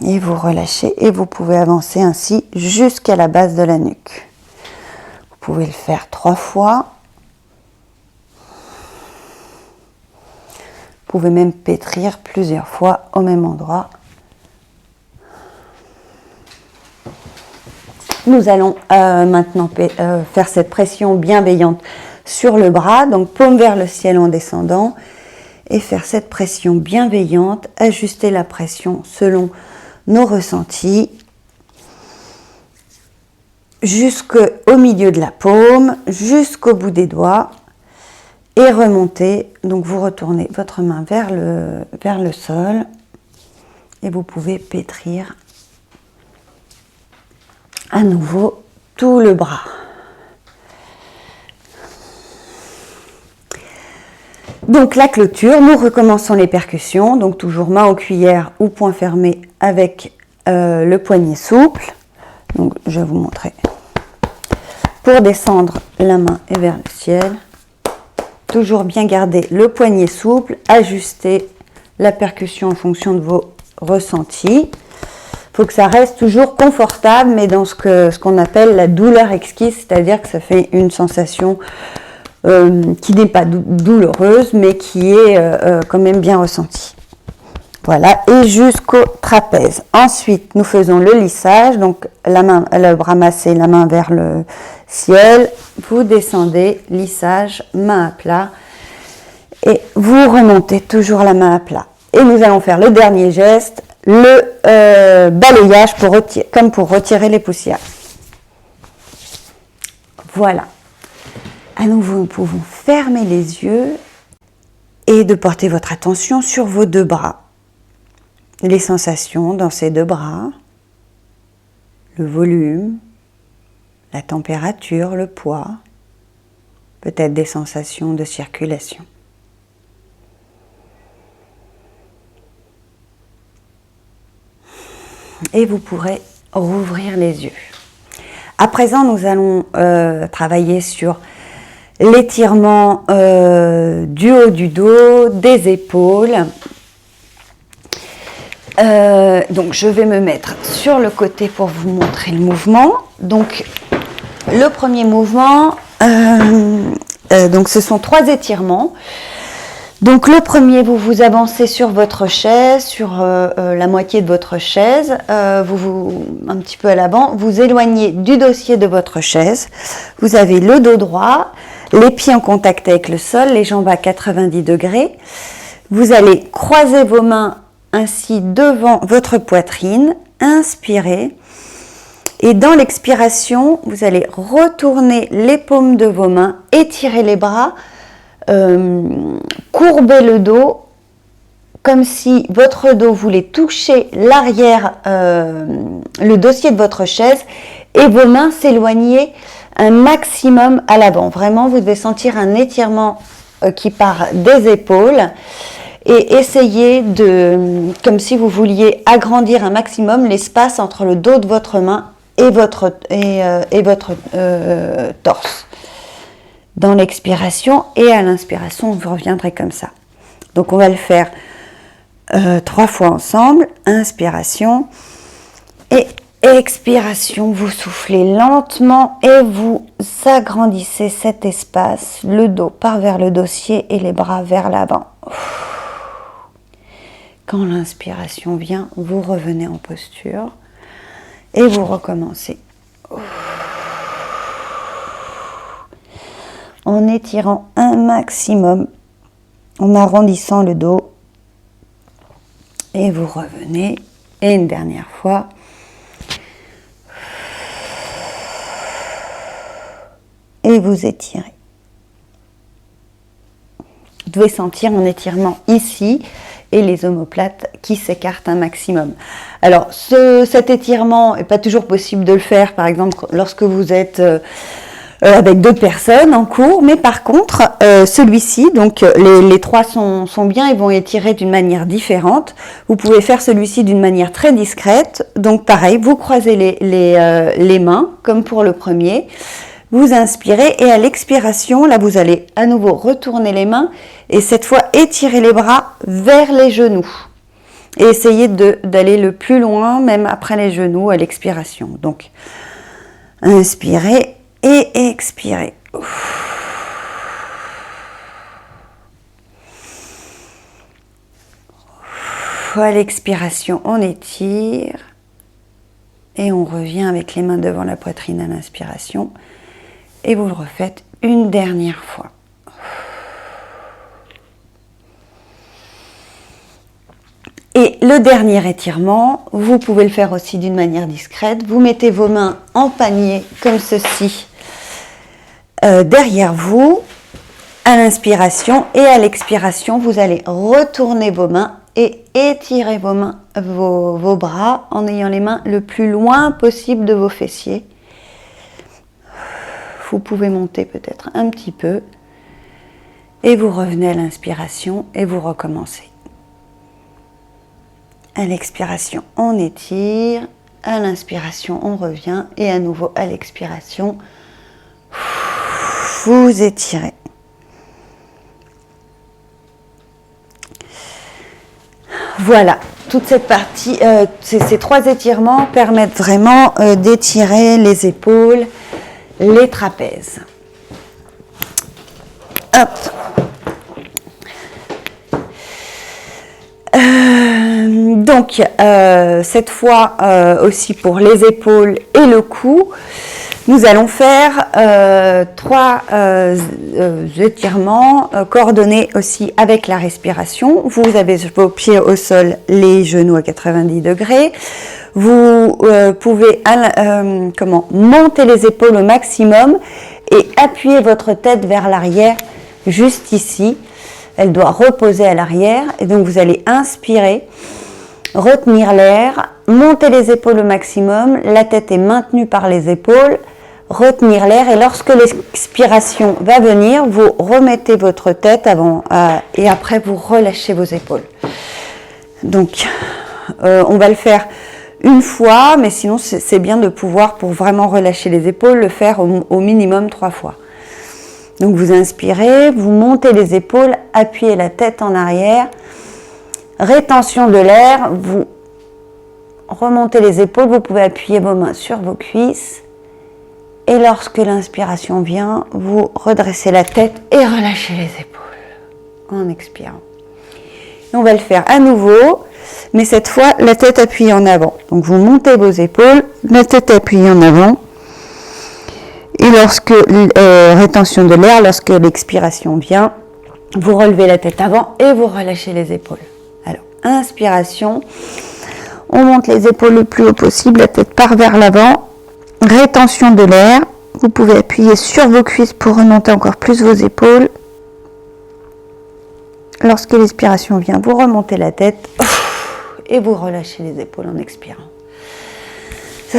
Et vous relâchez et vous pouvez avancer ainsi jusqu'à la base de la nuque. Vous pouvez le faire 3 fois. Vous pouvez même pétrir plusieurs fois au même endroit. Nous allons maintenant faire cette pression bienveillante sur le bras, donc paume vers le ciel en descendant, et faire cette pression bienveillante, ajuster la pression selon nos ressentis, jusqu'au milieu de la paume, jusqu'au bout des doigts. Et remontez, donc vous retournez votre main vers le sol et vous pouvez pétrir à nouveau tout le bras. Donc la clôture, nous recommençons les percussions, donc toujours main aux cuillères ou poing fermé avec le poignet souple. Donc je vais vous montrer. Pour descendre, la main est vers le ciel. Toujours bien garder le poignet souple, ajuster la percussion en fonction de vos ressentis. Il faut que ça reste toujours confortable, mais dans ce qu'on appelle la douleur exquise, c'est-à-dire que ça fait une sensation qui n'est pas douloureuse, mais qui est quand même bien ressentie. Voilà, et jusqu'au trapèze. Ensuite, nous faisons le lissage, donc le bras massé, la main vers le ciel. Vous descendez, lissage, main à plat. Et vous remontez toujours la main à plat. Et nous allons faire le dernier geste, le balayage, comme pour retirer les poussières. Voilà. À nouveau, nous pouvons fermer les yeux et de porter votre attention sur vos 2 bras. Les sensations dans ces 2 bras, le volume, la température, le poids, peut-être des sensations de circulation. Et vous pourrez rouvrir les yeux. À présent, nous allons travailler sur l'étirement du haut du dos, des épaules. Donc je vais me mettre sur le côté pour vous montrer le mouvement. Donc le premier mouvement, donc ce sont 3 étirements. Donc le premier, vous avancez sur votre chaise, sur la moitié de votre chaise, un petit peu à l'avant, vous éloignez du dossier de votre chaise. Vous avez le dos droit, les pieds en contact avec le sol, les jambes à 90 degrés. Vous allez croiser vos mains ainsi devant votre poitrine, inspirez. Et dans l'expiration, vous allez retourner les paumes de vos mains, étirer les bras, courber le dos, comme si votre dos voulait toucher l'arrière, le dossier de votre chaise, et vos mains s'éloigner un maximum à l'avant. Vraiment, vous devez sentir un étirement qui part des épaules. Et essayez comme si vous vouliez agrandir un maximum l'espace entre le dos de votre main et votre torse. Dans l'expiration et à l'inspiration, vous reviendrez comme ça. Donc on va le faire 3 fois ensemble. Inspiration et expiration. Vous soufflez lentement et vous agrandissez cet espace. Le dos part vers le dossier et les bras vers l'avant. Quand l'inspiration vient, vous revenez en posture et vous recommencez. En étirant un maximum, en arrondissant le dos. Et vous revenez. Et une dernière fois. Et vous étirez. Vous devez sentir un étirement ici et les omoplates qui s'écartent un maximum. Alors, cet étirement n'est pas toujours possible de le faire, par exemple, lorsque vous êtes avec 2 personnes en cours, mais par contre, celui-ci, donc les 3 sont bien et vont étirer d'une manière différente. Vous pouvez faire celui-ci d'une manière très discrète. Donc pareil, vous croisez les mains, comme pour le premier. Vous inspirez et à l'expiration, là vous allez à nouveau retourner les mains et cette fois étirer les bras vers les genoux. Et essayez d'aller le plus loin, même après les genoux, à l'expiration. Donc, inspirez et expirez. À l'expiration, on étire et on revient avec les mains devant la poitrine à l'inspiration. Et vous le refaites une dernière fois. Et le dernier étirement, vous pouvez le faire aussi d'une manière discrète. Vous mettez vos mains en panier comme ceci derrière vous à l'inspiration et à l'expiration, vous allez retourner vos mains et étirer vos bras en ayant les mains le plus loin possible de vos fessiers. Vous pouvez monter peut-être un petit peu et vous revenez à l'inspiration et vous recommencez. À l'expiration, on étire, à l'inspiration, on revient et à nouveau à l'expiration, vous étirez. Voilà, toute cette partie, ces 3 étirements permettent vraiment d'étirer les épaules, les trapèzes. Hop. Donc, cette fois aussi pour les épaules et le cou, nous allons faire 3 étirements coordonnés aussi avec la respiration. Vous avez vos pieds au sol, les genoux à 90 degrés. Vous pouvez monter les épaules au maximum et appuyer votre tête vers l'arrière, juste ici. Elle doit reposer à l'arrière et donc vous allez inspirer, retenir l'air, monter les épaules au maximum, la tête est maintenue par les épaules, retenir l'air et lorsque l'expiration va venir, vous remettez votre tête et après vous relâchez vos épaules. Donc on va le faire une fois, mais sinon c'est bien de pouvoir, pour vraiment relâcher les épaules, le faire au minimum 3 fois. Donc vous inspirez, vous montez les épaules, appuyez la tête en arrière, rétention de l'air, vous remontez les épaules, vous pouvez appuyer vos mains sur vos cuisses et lorsque l'inspiration vient, vous redressez la tête et relâchez les épaules en expirant. Et on va le faire à nouveau, mais cette fois la tête appuyée en avant. Donc vous montez vos épaules, la tête appuyée en avant. Et lorsque rétention de l'air, lorsque l'expiration vient, vous relevez la tête avant et vous relâchez les épaules. Alors, inspiration, on monte les épaules le plus haut possible, la tête part vers l'avant. Rétention de l'air, vous pouvez appuyer sur vos cuisses pour remonter encore plus vos épaules. Lorsque l'expiration vient, vous remontez la tête et vous relâchez les épaules en expirant.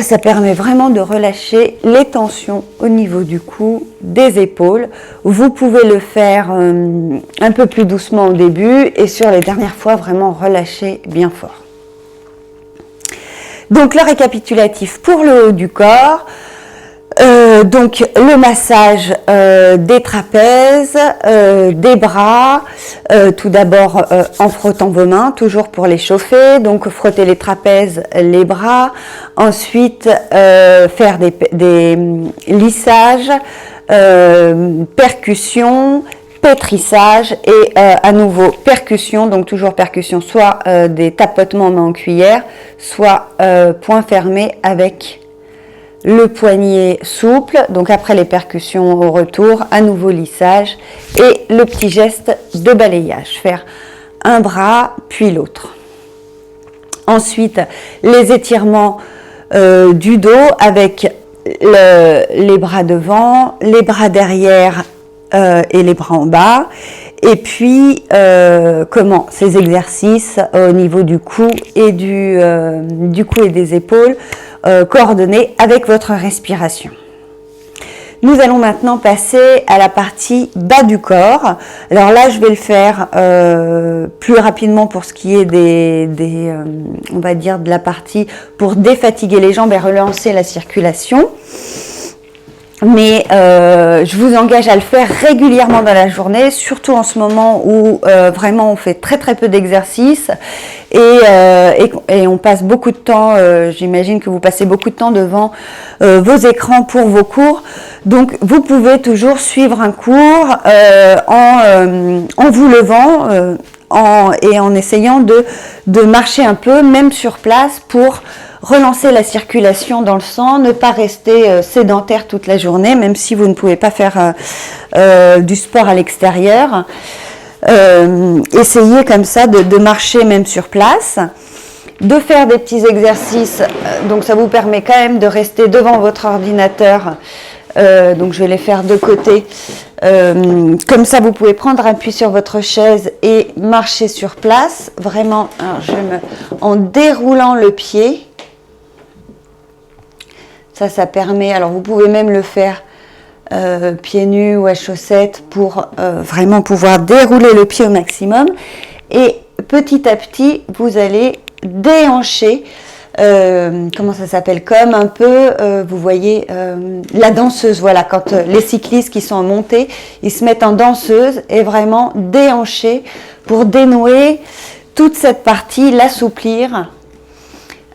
Ça permet vraiment de relâcher les tensions au niveau du cou, des épaules. Vous pouvez le faire un peu plus doucement au début et sur les dernières fois, vraiment relâcher bien fort. Donc le récapitulatif pour le haut du corps. Donc le massage des trapèzes, des bras, tout d'abord en frottant vos mains, toujours pour les chauffer, donc frotter les trapèzes, les bras, ensuite faire des lissages, percussions, pétrissage et à nouveau percussion, donc toujours percussion, soit des tapotements main en cuillère, soit poing fermé avec le poignet souple. Donc après les percussions au retour, à nouveau lissage et le petit geste de balayage, faire un bras puis l'autre. Ensuite, les étirements du dos avec les bras devant, les bras derrière et les bras en bas. Et puis, ces exercices au niveau du cou et du cou et des épaules, coordonnés avec votre respiration. Nous allons maintenant passer à la partie bas du corps. Alors là, je vais le faire plus rapidement pour ce qui est on va dire de la partie pour défatiguer les jambes et relancer la circulation. Mais je vous engage à le faire régulièrement dans la journée, surtout en ce moment où vraiment on fait très peu d'exercices et on passe beaucoup de temps, j'imagine que vous passez beaucoup de temps devant vos écrans pour vos cours. Donc vous pouvez toujours suivre un cours en vous levant et en essayant de marcher un peu, même sur place, pour relancer la circulation dans le sang, ne pas rester sédentaire toute la journée, même si vous ne pouvez pas faire du sport à l'extérieur. Essayez comme ça de marcher même sur place, de faire des petits exercices, donc ça vous permet quand même de rester devant votre ordinateur. Donc je vais les faire de côté, comme ça vous pouvez prendre appui sur votre chaise et marcher sur place, vraiment, alors en déroulant le pied. Ça permet, alors vous pouvez même le faire pieds nus ou à chaussettes pour vraiment pouvoir dérouler le pied au maximum. Et petit à petit, vous allez déhancher, comment ça s'appelle, comme un peu, vous voyez, la danseuse, voilà, quand les cyclistes qui sont en montée, ils se mettent en danseuse et vraiment déhancher pour dénouer toute cette partie, l'assouplir,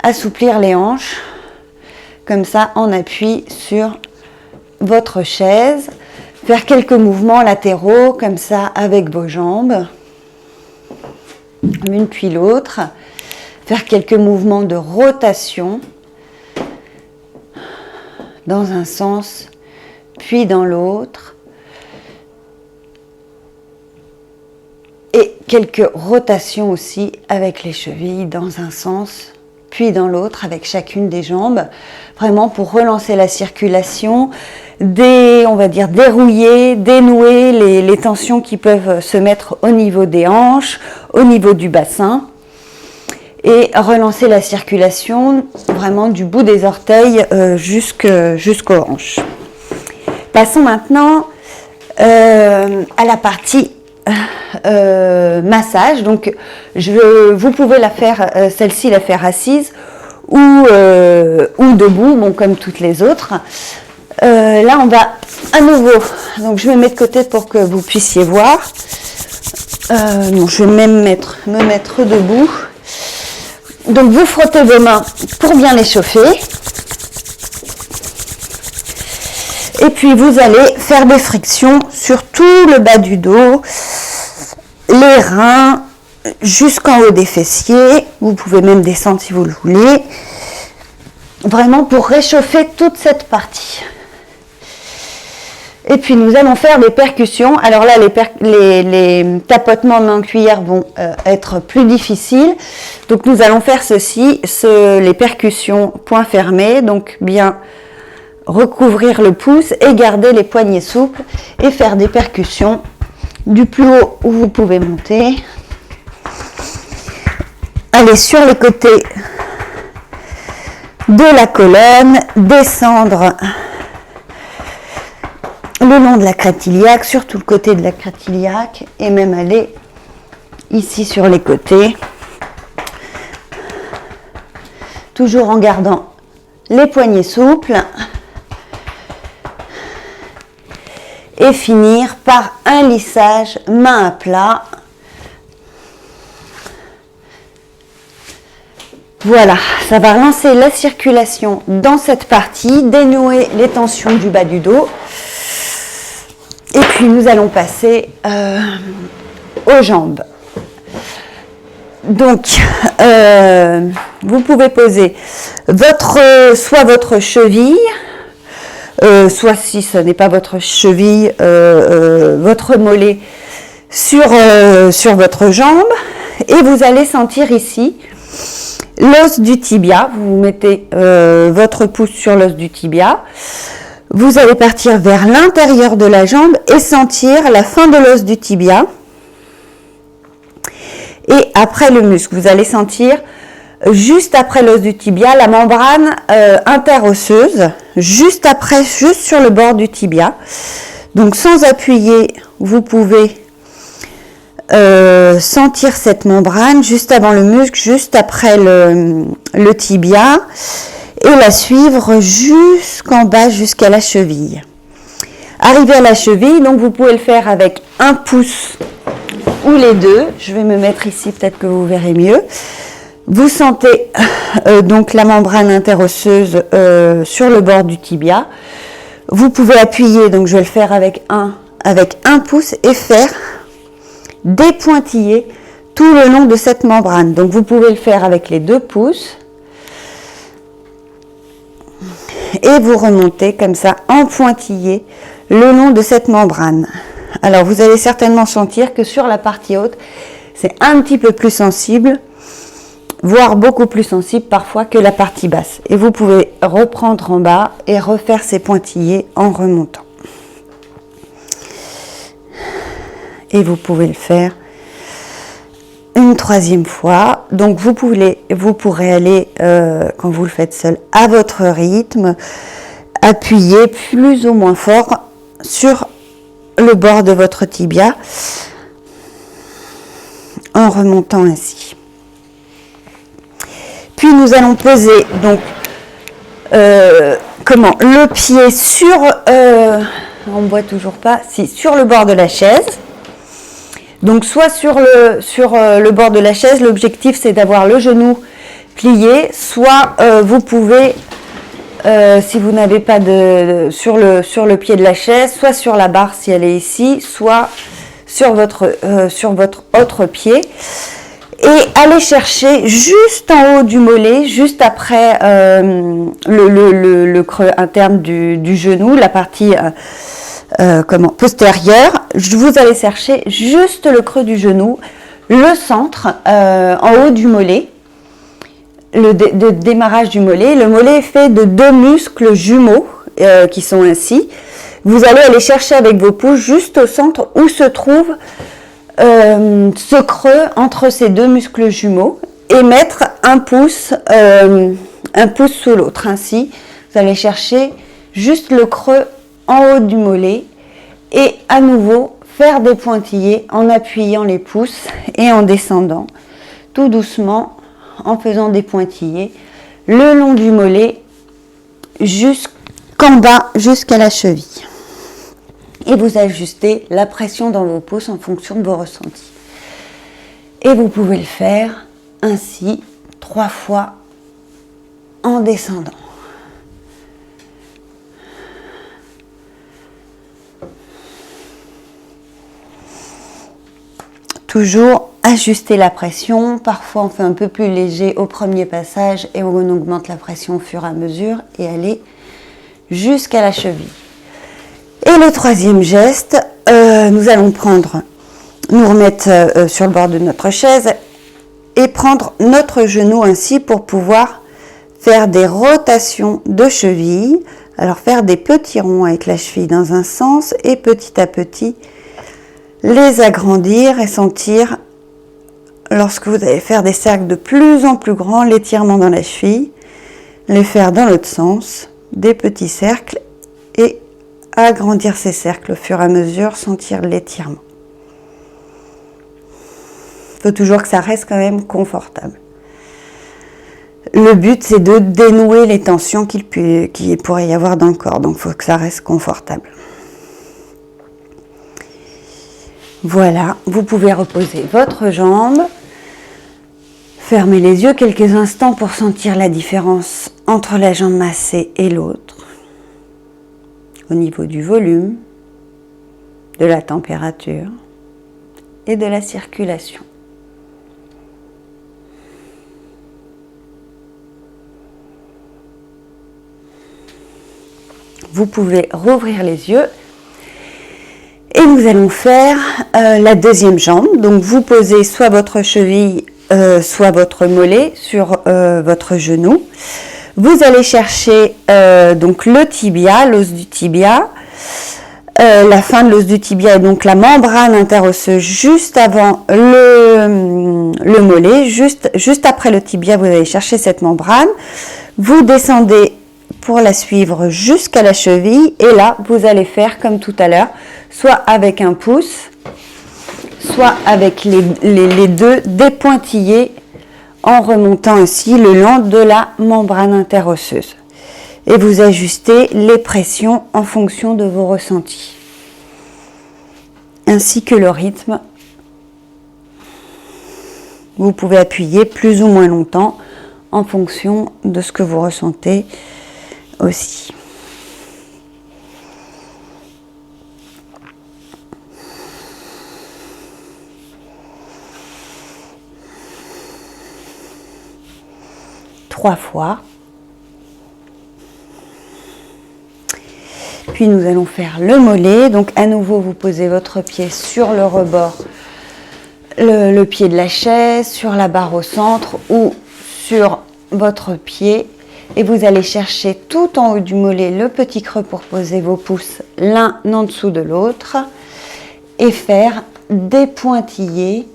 assouplir les hanches. Comme ça, en appui sur votre chaise, faire quelques mouvements latéraux, comme ça, avec vos jambes, l'une puis l'autre, faire quelques mouvements de rotation, dans un sens, puis dans l'autre, et quelques rotations aussi avec les chevilles, dans un sens, puis dans l'autre, avec chacune des jambes, vraiment pour relancer la circulation, on va dire dérouiller, dénouer les tensions qui peuvent se mettre au niveau des hanches, au niveau du bassin, et relancer la circulation vraiment du bout des orteils jusqu'aux hanches. Passons maintenant à la partie massage. Donc vous pouvez la faire, celle-ci la faire assise ou debout, bon, comme toutes les autres. Là on va à nouveau, donc je me mets de côté pour que vous puissiez voir. Je vais même me mettre debout. Donc vous frottez vos mains pour bien les chauffer. Et puis vous allez faire des frictions sur tout le bas du dos, les reins, jusqu'en haut des fessiers. Vous pouvez même descendre si vous le voulez. Vraiment pour réchauffer toute cette partie. Et puis nous allons faire des percussions. Alors là, les tapotements main en cuillère vont être plus difficiles. Donc nous allons faire les percussions poing fermé. Donc bien recouvrir le pouce et garder les poignets souples et faire des percussions du plus haut où vous pouvez monter. Aller sur les côtés de la colonne, descendre le long de la crête iliaque, sur tout le côté de la crête iliaque, et même aller ici sur les côtés, toujours en gardant les poignets souples, et finir par un lissage main à plat. Voilà, ça va relancer la circulation dans cette partie, dénouer les tensions du bas du dos. Et puis nous allons passer aux jambes. Donc, vous pouvez poser soit votre cheville, soit si ce n'est pas votre cheville, votre mollet sur votre jambe, et vous allez sentir ici l'os du tibia. Vous mettez votre pouce sur l'os du tibia, vous allez partir vers l'intérieur de la jambe et sentir la fin de l'os du tibia, et après le muscle, vous allez sentir juste après l'os du tibia, la membrane interosseuse, juste sur le bord du tibia. Donc sans appuyer, vous pouvez sentir cette membrane juste avant le muscle, juste après le tibia, et la suivre jusqu'en bas, jusqu'à la cheville. Arrivé à la cheville, donc vous pouvez le faire avec un pouce ou les deux. Je vais me mettre ici, peut-être que vous verrez mieux. Vous sentez donc la membrane interosseuse sur le bord du tibia. Vous pouvez appuyer, donc je vais le faire avec un pouce et faire des pointillés tout le long de cette membrane. Donc vous pouvez le faire avec les 2 pouces et vous remontez comme ça en pointillé le long de cette membrane. Alors vous allez certainement sentir que sur la partie haute, c'est un petit peu plus sensible, voire beaucoup plus sensible parfois que la partie basse. Et vous pouvez reprendre en bas et refaire ces pointillés en remontant. Et vous pouvez le faire une 3e fois. Donc vous pourrez aller, quand vous le faites seul, à votre rythme, appuyer plus ou moins fort sur le bord de votre tibia en remontant ainsi. Puis nous allons poser donc le pied sur on ne voit toujours pas, sur le bord de la chaise. Donc soit sur le bord de la chaise, l'objectif c'est d'avoir le genou plié, soit vous pouvez, si vous n'avez pas sur le pied de la chaise, soit sur la barre si elle est ici, soit sur votre autre pied, et aller chercher juste en haut du mollet, juste après le creux interne du genou, la partie postérieure. Vous allez chercher juste le creux du genou, le centre en haut du mollet, le démarrage du mollet. Le mollet est fait de 2 muscles jumeaux qui sont ainsi. Vous allez aller chercher avec vos pouces juste au centre où se trouve ce creux entre ces 2 muscles jumeaux et mettre un pouce sous l'autre. Ainsi, vous allez chercher juste le creux en haut du mollet et à nouveau faire des pointillés en appuyant les pouces et en descendant tout doucement en faisant des pointillés le long du mollet jusqu'en bas, jusqu'à la cheville. Et vous ajustez la pression dans vos pouces en fonction de vos ressentis. Et vous pouvez le faire ainsi 3 fois en descendant. Toujours ajuster la pression. Parfois on fait un peu plus léger au premier passage et on augmente la pression au fur et à mesure et aller jusqu'à la cheville. Et le 3e geste, nous allons nous remettre sur le bord de notre chaise et prendre notre genou ainsi pour pouvoir faire des rotations de cheville. Alors faire des petits ronds avec la cheville dans un sens et petit à petit les agrandir et sentir, lorsque vous allez faire des cercles de plus en plus grands, l'étirement dans la cheville, les faire dans l'autre sens, des petits cercles et agrandir ces cercles au fur et à mesure, sentir l'étirement. Il faut toujours que ça reste quand même confortable. Le but, c'est de dénouer les tensions qu'il pourrait y avoir dans le corps, donc il faut que ça reste confortable. Voilà, vous pouvez reposer votre jambe, fermer les yeux quelques instants pour sentir la différence entre la jambe massée et l'autre, au niveau du volume, de la température et de la circulation. Vous pouvez rouvrir les yeux et nous allons faire la deuxième jambe. Donc vous posez soit votre cheville, soit votre mollet sur votre genou. Vous allez chercher donc le tibia, l'os du tibia. La fin de l'os du tibia est donc la membrane interosseuse juste avant le mollet. Juste après le tibia, vous allez chercher cette membrane. Vous descendez pour la suivre jusqu'à la cheville et là vous allez faire comme tout à l'heure, soit avec un pouce, soit avec les deux dépointillés en remontant ainsi le long de la membrane interosseuse. Et vous ajustez les pressions en fonction de vos ressentis, ainsi que le rythme. Vous pouvez appuyer plus ou moins longtemps en fonction de ce que vous ressentez aussi. Trois fois. Puis nous allons faire le mollet. Donc à nouveau, vous posez votre pied sur le rebord, le pied de la chaise, sur la barre au centre ou sur votre pied. Et vous allez chercher tout en haut du mollet le petit creux pour poser vos pouces l'un en dessous de l'autre et faire des pointillés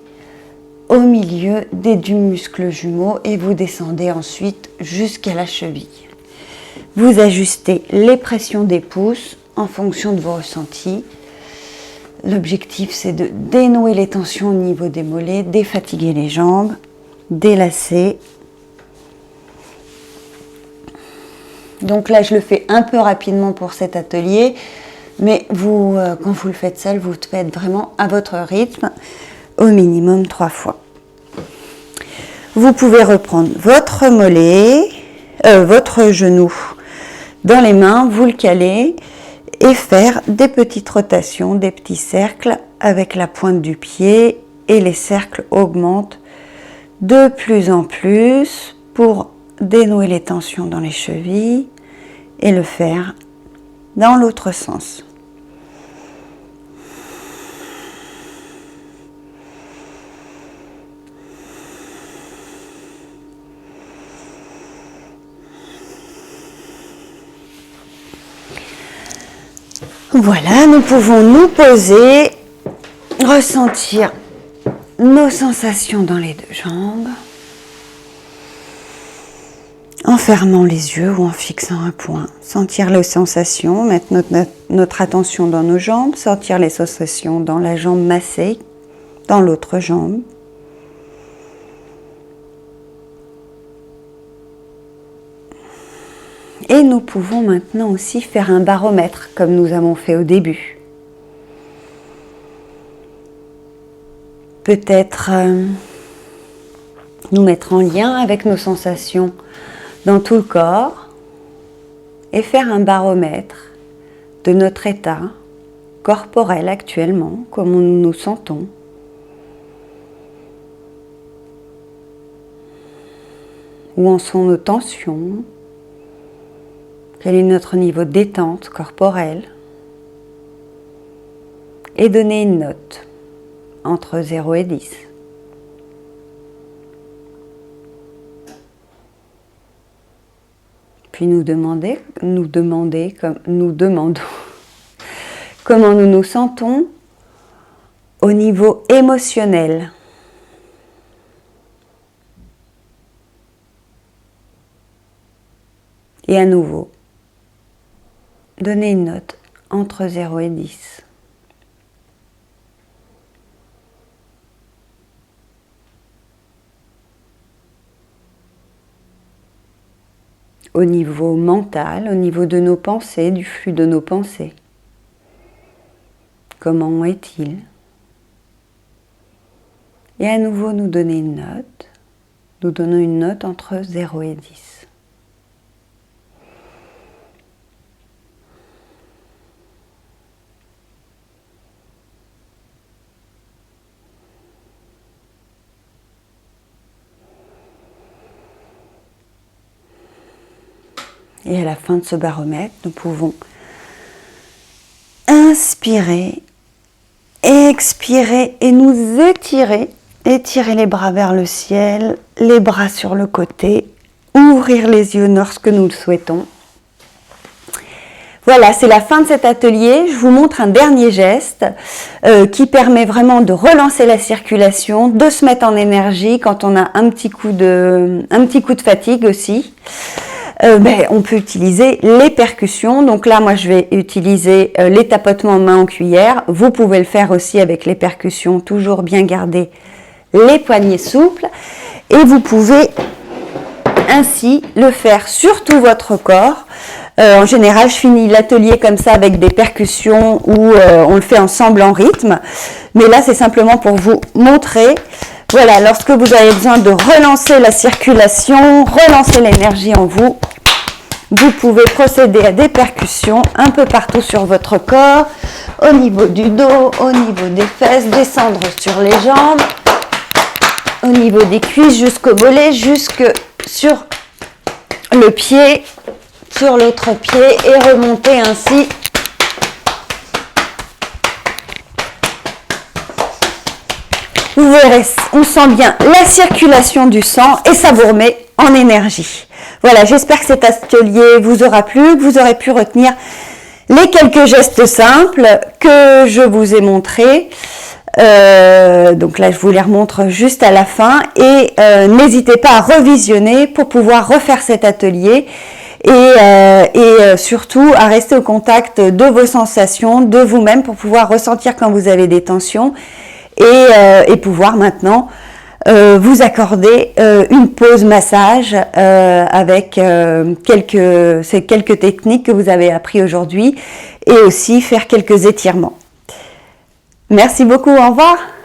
au milieu des deux muscles jumeaux et vous descendez ensuite jusqu'à la cheville. Vous ajustez les pressions des pouces en fonction de vos ressentis. L'objectif, c'est de dénouer les tensions au niveau des mollets, défatiguer les jambes, délasser. Donc là, je le fais un peu rapidement pour cet atelier, mais vous, quand vous le faites seul, vous le faites vraiment à votre rythme, au minimum 3 fois. Vous pouvez reprendre votre mollet, votre genou dans les mains, vous le calez et faire des petites rotations, des petits cercles avec la pointe du pied et les cercles augmentent de plus en plus pour dénouer les tensions dans les chevilles et le faire dans l'autre sens. Voilà, nous pouvons nous poser, ressentir nos sensations dans les deux jambes, en fermant les yeux ou en fixant un point. Sentir les sensations, mettre notre attention dans nos jambes, sentir les sensations dans la jambe massée, dans l'autre jambe. Et nous pouvons maintenant aussi faire un baromètre, comme nous avons fait au début. Peut-être nous mettre en lien avec nos sensations dans tout le corps et faire un baromètre de notre état corporel actuellement, comment nous nous sentons. Où en sont nos tensions? Quel est notre niveau de détente corporelle? Et donner une note entre 0 et 10. Puis nous demandons comment nous nous sentons au niveau émotionnel. Et à nouveau, donner une note entre 0 et 10. Au niveau mental, au niveau de nos pensées, du flux de nos pensées. Comment est-il? Et à nouveau, nous donner une note. Nous donnons une note entre 0 et 10. Et à la fin de ce baromètre, nous pouvons inspirer, expirer et nous étirer. Étirer les bras vers le ciel, les bras sur le côté, ouvrir les yeux lorsque nous le souhaitons. Voilà, c'est la fin de cet atelier. Je vous montre un dernier geste qui permet vraiment de relancer la circulation, de se mettre en énergie quand on a un petit coup de fatigue aussi. On peut utiliser les percussions. Donc là, moi, je vais utiliser les tapotements main en cuillère. Vous pouvez le faire aussi avec les percussions, toujours bien garder les poignets souples. Et vous pouvez ainsi le faire sur tout votre corps. En général, je finis l'atelier comme ça avec des percussions où on le fait ensemble en rythme. Mais là, c'est simplement pour vous montrer. Voilà, lorsque vous avez besoin de relancer la circulation, relancer l'énergie en vous, vous pouvez procéder à des percussions un peu partout sur votre corps, au niveau du dos, au niveau des fesses, descendre sur les jambes, au niveau des cuisses jusqu'au mollet, jusque sur le pied, sur l'autre pied et remonter ainsi. Vous verrez, on sent bien la circulation du sang et ça vous remet en énergie. Voilà, j'espère que cet atelier vous aura plu, que vous aurez pu retenir les quelques gestes simples que je vous ai montrés. Donc là, je vous les remontre juste à la fin et n'hésitez pas à revisionner pour pouvoir refaire cet atelier et surtout à rester au contact de vos sensations, de vous-même pour pouvoir ressentir quand vous avez des tensions et pouvoir maintenant vous accorder une pause massage avec ces quelques techniques que vous avez appris aujourd'hui et aussi faire quelques étirements. Merci beaucoup, au revoir.